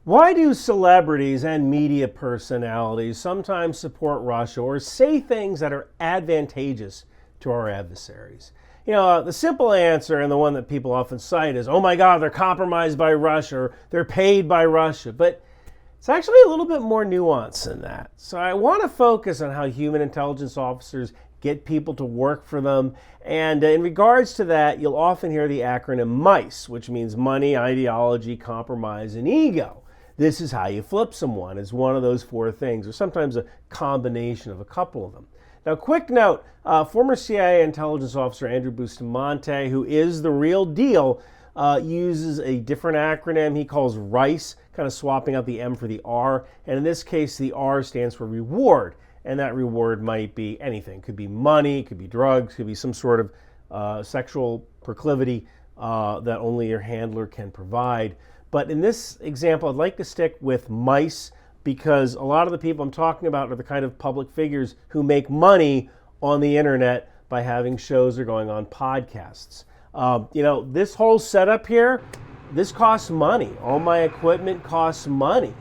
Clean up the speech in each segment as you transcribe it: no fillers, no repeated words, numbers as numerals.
Why do celebrities and media personalities sometimes support Russia or say things that are advantageous to our adversaries? The simple answer, and the one that people often cite, is, oh my God, they're compromised by Russia, or they're paid by Russia. But it's actually a little bit more nuanced than that. So I want to focus on how human intelligence officers get people to work for them. And in regards to that, you'll often hear the acronym MICE, which means money, ideology, compromise, and ego. This is how you flip someone, is one of those four things, or sometimes a combination of a couple of them. Now, quick note, former CIA intelligence officer Andrew Bustamante, who is the real deal, uses a different acronym he calls RICE, kind of swapping out the M for the R. And in this case, the R stands for reward. And that reward might be anything. It could be money, it could be drugs, it could be some sort of sexual proclivity that only your handler can provide. But in this example, I'd like to stick with MICE because a lot of the people I'm talking about are the kind of public figures who make money on the internet by having shows or going on podcasts. This whole setup here, this costs money. All my equipment costs money.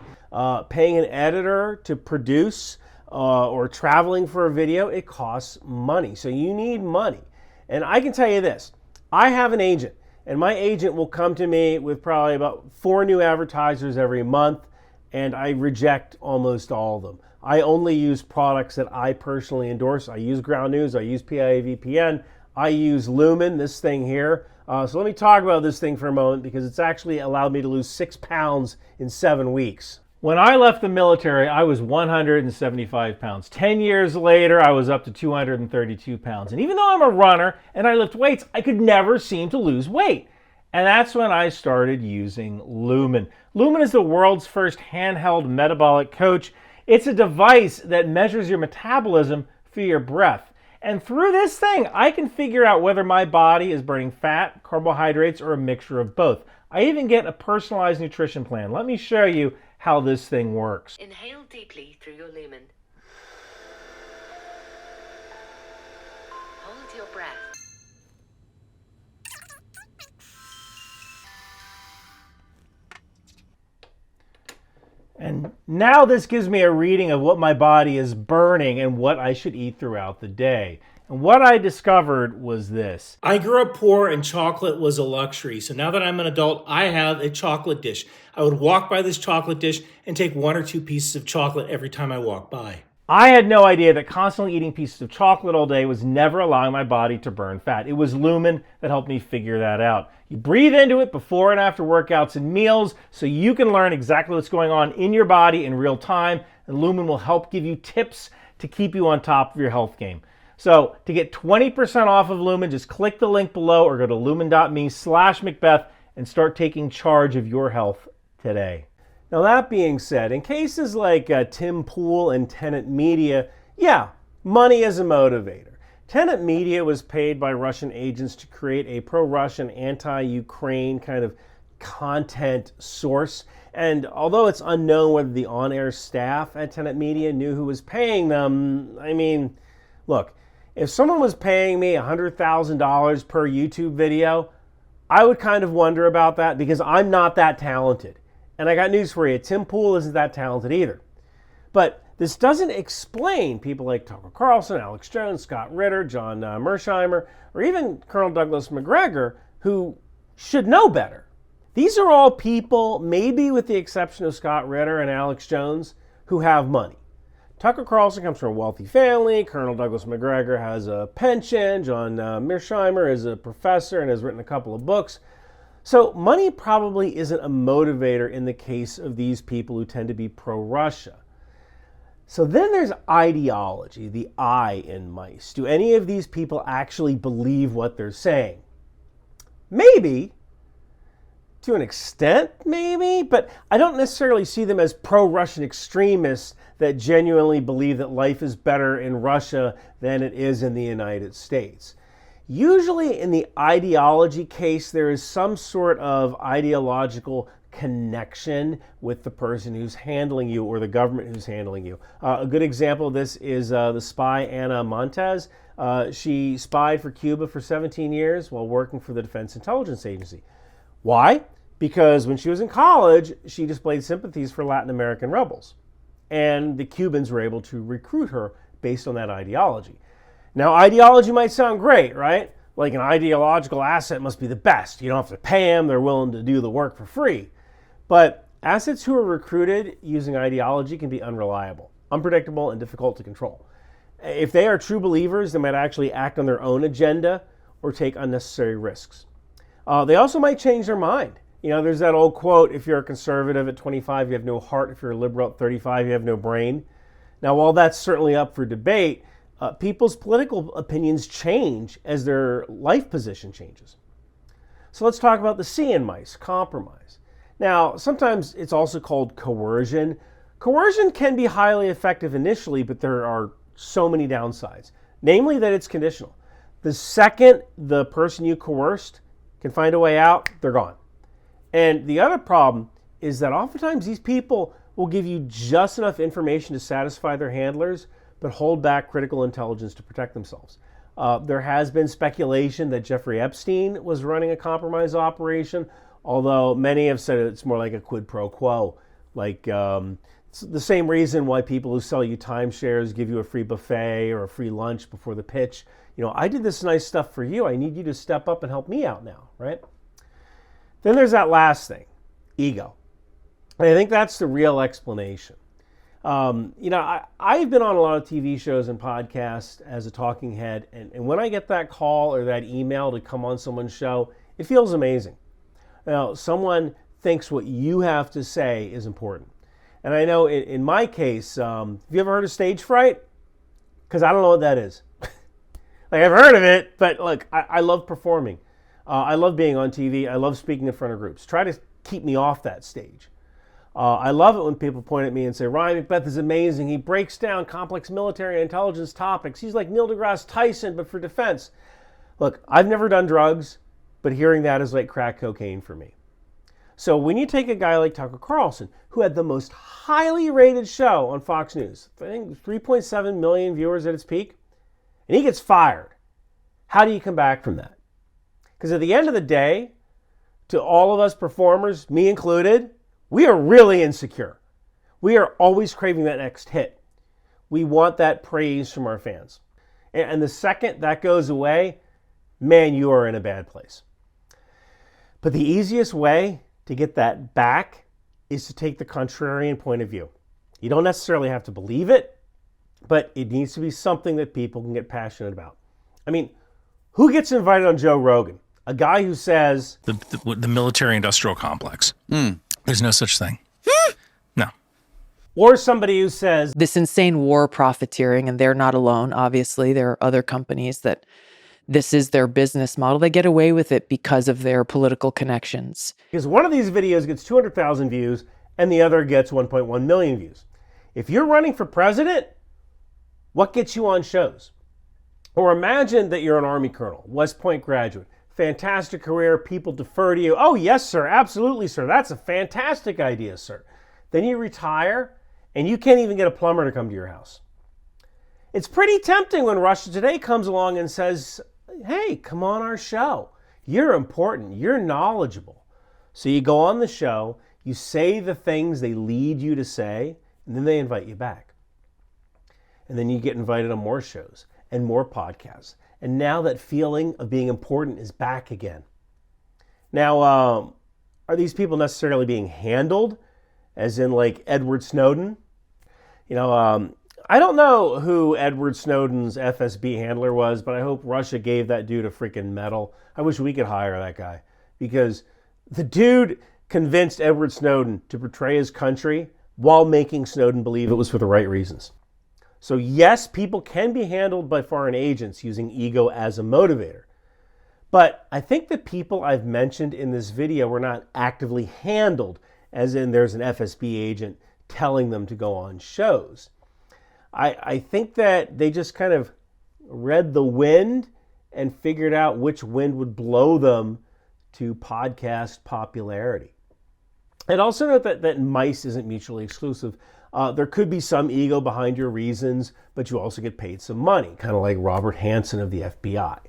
Paying an editor to produce or traveling for a video, it costs money. So you need money. And I can tell you this, I have an agent. And my agent will come to me with probably about 4 new advertisers every month, and I reject almost all of them. I only use products that I personally endorse. I use Ground News, I use PIA VPN, I use Lumen, this thing here. So let me talk about this thing for a moment because it's actually allowed me to lose 6 pounds in 7 weeks. When I left the military, I was 175 pounds. 10 years later, I was up to 232 pounds. And even though I'm a runner and I lift weights, I could never seem to lose weight. And that's when I started using Lumen. Lumen is the world's first handheld metabolic coach. It's a device that measures your metabolism for your breath. And through this thing, I can figure out whether my body is burning fat, carbohydrates, or a mixture of both. I even get a personalized nutrition plan. Let me show you how this thing works. Inhale deeply through your lumen. Hold your breath. And now this gives me a reading of what my body is burning and what I should eat throughout the day. And what I discovered was this. I grew up poor and chocolate was a luxury. So now that I'm an adult, I have a chocolate dish. I would walk by this chocolate dish and take 1 or 2 pieces of chocolate every time I walk by. I had no idea that constantly eating pieces of chocolate all day was never allowing my body to burn fat. It was Lumen that helped me figure that out. You breathe into it before and after workouts and meals so you can learn exactly what's going on in your body in real time. And Lumen will help give you tips to keep you on top of your health game. So to get 20% off of Lumen, just click the link below or go to lumen.me/Macbeth and start taking charge of your health today. Now that being said, in cases like Tim Pool and Tenet Media, yeah, money is a motivator. Tenet Media was paid by Russian agents to create a pro-Russian, anti-Ukraine kind of content source. And although it's unknown whether the on-air staff at Tenet Media knew who was paying them, I mean, look, if someone was paying me $100,000 per YouTube video, I would kind of wonder about that because I'm not that talented. And I got news for you, Tim Pool isn't that talented either. But this doesn't explain people like Tucker Carlson, Alex Jones, Scott Ritter, John Mersheimer, or even Colonel Douglas McGregor, who should know better. These are all people, maybe with the exception of Scott Ritter and Alex Jones, who have money. Tucker Carlson comes from a wealthy family. Colonel Douglas McGregor has a pension. John Mersheimer is a professor and has written a couple of books. So money probably isn't a motivator in the case of these people who tend to be pro-Russia. So then there's ideology, the I in MICE. Do any of these people actually believe what they're saying? Maybe. To an extent, maybe, but I don't necessarily see them as pro-Russian extremists that genuinely believe that life is better in Russia than it is in the United States. Usually in the ideology case, there is some sort of ideological connection with the person who's handling you or the government who's handling you. A good example of this is the spy Ana Montes. She spied for Cuba for 17 years while working for the Defense Intelligence Agency. Why? because when she was in college, she displayed sympathies for Latin American rebels. And the Cubans were able to recruit her based on that ideology. Now, ideology might sound great, right? Like an ideological asset must be the best. You don't have to pay them. They're willing to do the work for free. But assets who are recruited using ideology can be unreliable, unpredictable, and difficult to control. If they are true believers, they might actually act on their own agenda or take unnecessary risks. They also might change their mind. You know, there's that old quote, if you're a conservative at 25, you have no heart. If you're a liberal at 35, you have no brain. Now, while that's certainly up for debate, people's political opinions change as their life position changes. So let's talk about the C in mice, compromise. Now, sometimes it's also called coercion. Coercion can be highly effective initially, but there are so many downsides, namely that it's conditional. The second the person you coerced can find a way out, they're gone. And the other problem is that oftentimes these people will give you just enough information to satisfy their handlers, but hold back critical intelligence to protect themselves. There has been speculation that Jeffrey Epstein was running a compromise operation, although many have said it's more like a quid pro quo. Like it's the same reason why people who sell you timeshares give you a free buffet or a free lunch before the pitch. You know, I did this nice stuff for you. I need you to step up and help me out now, right? Then there's that last thing, ego. And I think that's the real explanation. I've been on a lot of TV shows and podcasts as a talking head, and when I get that call or that email to come on someone's show, it feels amazing. Now, someone thinks what you have to say is important. And I know in my case, have you ever heard of stage fright? Because I don't know what that is. Like, I've heard of it, but look, I love performing. I love being on TV. I love speaking in front of groups. Try to keep me off that stage. I love it when people point at me and say, Ryan Macbeth is amazing. He breaks down complex military and intelligence topics. He's like Neil deGrasse Tyson, but for defense. Look, I've never done drugs, but hearing that is like crack cocaine for me. So when you take a guy like Tucker Carlson, who had the most highly rated show on Fox News, I think 3.7 million viewers at its peak, and he gets fired, how do you come back from that? Because at the end of the day, to all of us performers, me included, we are really insecure. We are always craving that next hit. We want that praise from our fans. And the second that goes away, man, you are in a bad place. But the easiest way to get that back is to take the contrarian point of view. You don't necessarily have to believe it, but it needs to be something that people can get passionate about. I mean, who gets invited on Joe Rogan? A guy who says... The military-industrial complex. There's no such thing. No. Or somebody who says... This insane war profiteering, and they're not alone, obviously. There are other companies that this is their business model. They get away with it because of their political connections. Because one of these videos gets 200,000 views, and the other gets 1.1 million views. If you're running for president, what gets you on shows? Or imagine that you're an Army colonel, West Point graduate, fantastic career, people defer to you. Oh, yes, sir, absolutely, sir. That's a fantastic idea, sir. Then you retire, and you can't even get a plumber to come to your house. It's pretty tempting when Russia Today comes along and says, hey, come on our show. You're important. You're knowledgeable. So you go on the show, you say the things they lead you to say, and then they invite you back. And then you get invited on more shows and more podcasts. And now that feeling of being important is back again. Now, are these people necessarily being handled, as in like Edward Snowden? You know, I don't know who Edward Snowden's FSB handler was, but I hope Russia gave that dude a freaking medal. I wish we could hire that guy, because the dude convinced Edward Snowden to betray his country while making Snowden believe it was for the right reasons. So yes, people can be handled by foreign agents using ego as a motivator. But I think the people I've mentioned in this video were not actively handled, as in there's an FSB agent telling them to go on shows. I think that they just kind of read the wind and figured out which wind would blow them to podcast popularity. And also note that mice isn't mutually exclusive. There could be some ego behind your reasons, but you also get paid some money, kind of like Robert Hansen of the FBI.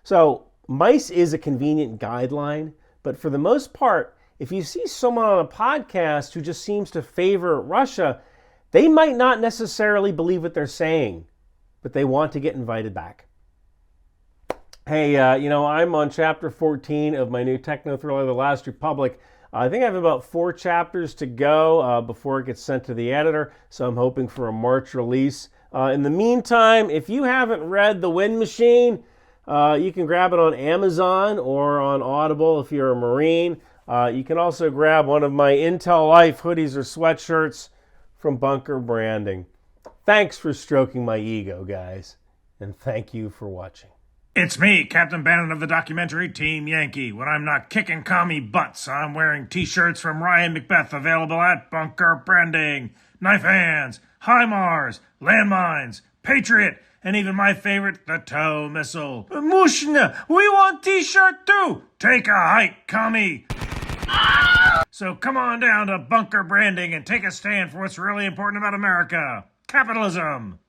So mice is a convenient guideline, But for the most part, if you see someone on a podcast who just seems to favor Russia, they might not necessarily believe what they're saying, but they want to get invited back. Hey, I'm on chapter 14 of my new techno thriller, The Last Republic. I think I have about 4 chapters to go before it gets sent to the editor, so I'm hoping for a March release. In the meantime, if you haven't read The Wind Machine, you can grab it on Amazon or on Audible if you're a Marine. You can also grab one of my Intel Life hoodies or sweatshirts from Bunker Branding. Thanks for stroking my ego, guys, and thank you for watching. It's me, Captain Bannon of the documentary Team Yankee. When I'm not kicking commie butts, I'm wearing t-shirts from Ryan Macbeth available at Bunker Branding. Knife hands, HIMARS, landmines, Patriot, and even my favorite, the TOW missile. Mushna, we want t-shirt too. Take a hike, commie. So come on down to Bunker Branding and take a stand for what's really important about America. Capitalism.